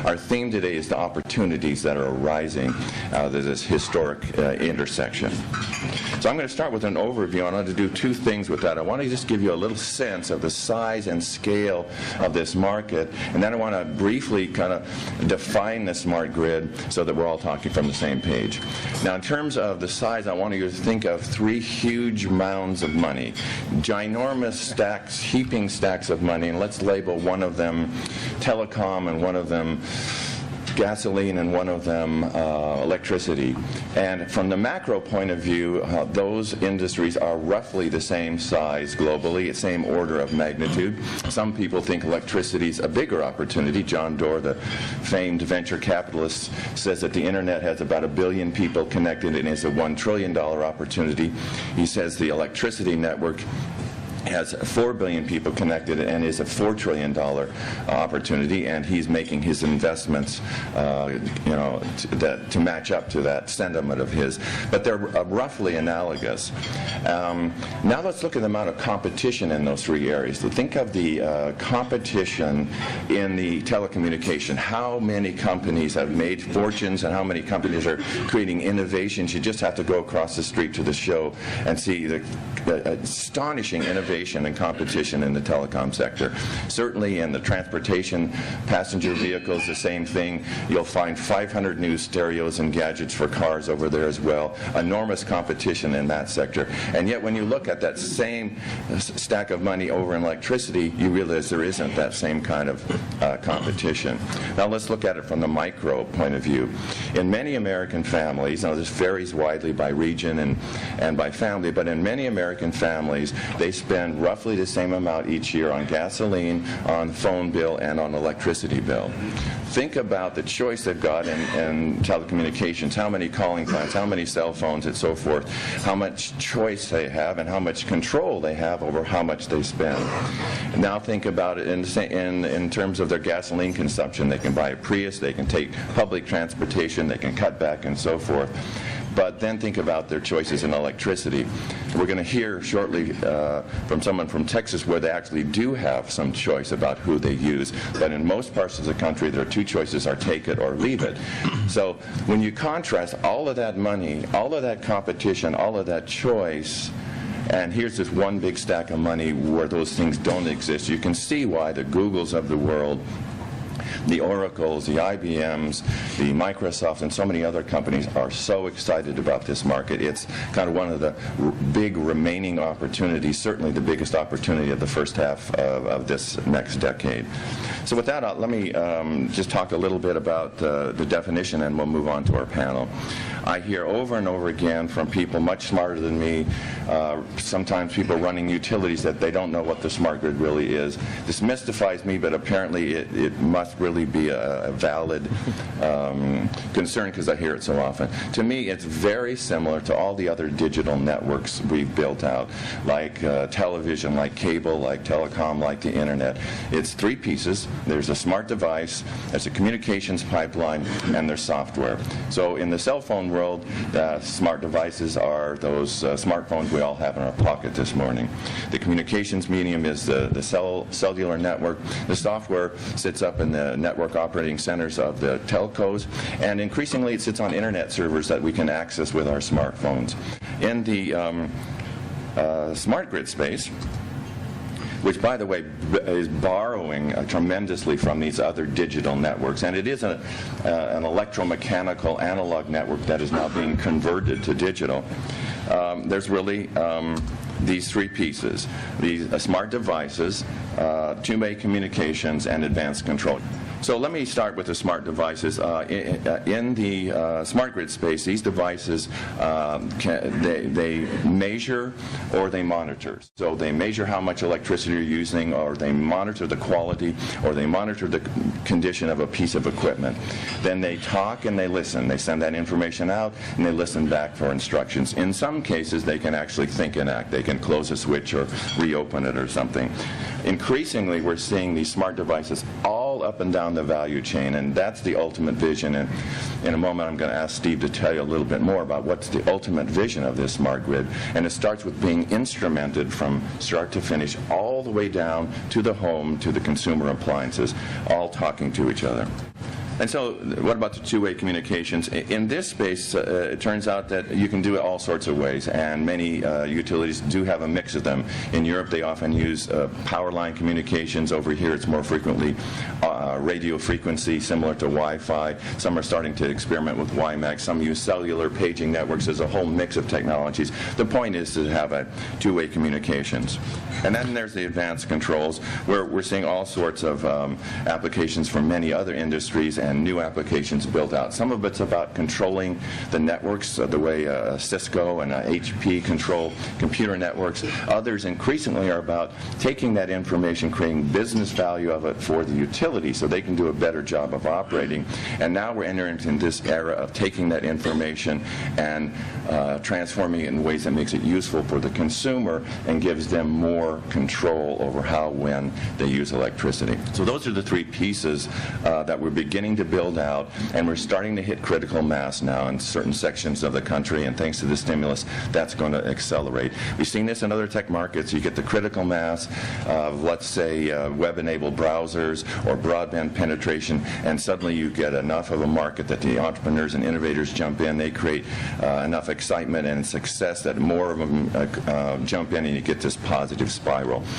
Our theme today is the opportunities that are arising out of this historic intersection. So I'm going to start with an overview. I want to do two things with that. I want to just give you a little sense of the size and scale of this market, and then I want to briefly kind of define the smart grid so that we're all talking from the same page. Now, in terms of the size, I want you to think of three huge mounds of money, ginormous stacks, heaping stacks of money, and let's label one of them telecom and one of them gasoline and one of them electricity. And from the macro point of view, those industries are roughly the same size globally, same order of magnitude. Some people think electricity is a bigger opportunity. John Doerr, the famed venture capitalist, says that the internet has about 1 billion people connected and is a $1 trillion opportunity. He says the electricity network has 4 billion people connected and is a $4 trillion opportunity, and he's making his investments to match up to that sentiment of his. But they're roughly analogous. Now let's look at the amount of competition in those three areas. So think of the competition in the telecommunication. How many companies have made fortunes and how many companies are creating innovations? You just have to go across the street to the show and see the astonishing innovation and competition in the telecom sector. Certainly in the transportation, passenger vehicles, the same thing. You'll find 500 new stereos and gadgets for cars over there as well. Enormous competition in that sector. And yet when you look at that same stack of money over in electricity, you realize there isn't that same kind of competition. Now let's look at it from the micro point of view. In many American families, now this varies widely by region and by family, but in many American families, they spend roughly the same amount each year on gasoline, on phone bill, and on electricity bill. Think about the choice they've got in telecommunications, how many calling plans, how many cell phones, and so forth, how much choice they have, and how much control they have over how much they spend. And now think about it in terms of their gasoline consumption. They can buy a Prius, they can take public transportation, they can cut back, and so forth. But then think about their choices in electricity. We're going to hear shortly from someone from Texas where they actually do have some choice about who they use. But in most parts of the country, their two choices are take it or leave it. So when you contrast all of that money, all of that competition, all of that choice, and here's this one big stack of money where those things don't exist, you can see why the Googles of the world, the Oracles, the IBMs, the Microsofts, and so many other companies are so excited about this market. It's kind of one of the big remaining opportunities, certainly the biggest opportunity of the first half of this next decade. So with that, let me just talk a little bit about the definition, and we'll move on to our panel. I hear over and over again from people much smarter than me, sometimes people running utilities, that they don't know what the smart grid really is. This mystifies me, but apparently it must really be a valid concern because I hear it so often. To me, it's very similar to all the other digital networks we've built out, like television, like cable, like telecom, like the internet. It's three pieces. There's a smart device, there's a communications pipeline, and there's software. So in the cell phone world, smart devices are those smartphones we all have in our pocket this morning. The communications medium is the cellular network. The software sits up in the network operating centers of the telcos, and increasingly it sits on internet servers that we can access with our smartphones. In the smart grid space, which, by the way, is borrowing tremendously from these other digital networks. And it is an electromechanical analog network that is now being converted to digital. There's really these three pieces: these smart devices, two-way communications, and advanced control. So let me start with the smart devices. In the smart grid space, these devices, they measure or they monitor. So they measure how much electricity you're using, or they monitor the quality, or they monitor the condition of a piece of equipment. Then they talk and they listen. They send that information out and they listen back for instructions. In some cases, they can actually think and act. They can close a switch or reopen it or something. Increasingly, we're seeing these smart devices all up and down the value chain, and that's the ultimate vision. And in a moment, I'm going to ask Steve to tell you a little bit more about what's the ultimate vision of this smart grid. And it starts with being instrumented from start to finish, all the way down to the home, to the consumer appliances, all talking to each other. And so what about the two-way communications? In this space, it turns out that you can do it all sorts of ways, and many utilities do have a mix of them. In Europe, they often use power line communications. Over here, it's more frequently radio frequency, similar to Wi-Fi. Some are starting to experiment with WiMAX. Some use cellular paging networks. There's a whole mix of technologies. The point is to have a two-way communications. And then there's the advanced controls, where we're seeing all sorts of applications from many other industries and new applications built out. Some of it's about controlling the networks, the way Cisco and HP control computer networks. Others increasingly are about taking that information, creating business value of it for the utility so they can do a better job of operating. And now we're entering into this era of taking that information and transforming it in ways that makes it useful for the consumer and gives them more control over how, when they use electricity. So those are the three pieces that we're beginning to build out, and we're starting to hit critical mass now in certain sections of the country, and thanks to the stimulus, that's going to accelerate. We've seen this in other tech markets. You get the critical mass of, let's say, web-enabled browsers or broadband penetration, and suddenly you get enough of a market that the entrepreneurs and innovators jump in. They create enough excitement and success that more of them jump in, and you get this positive spiral.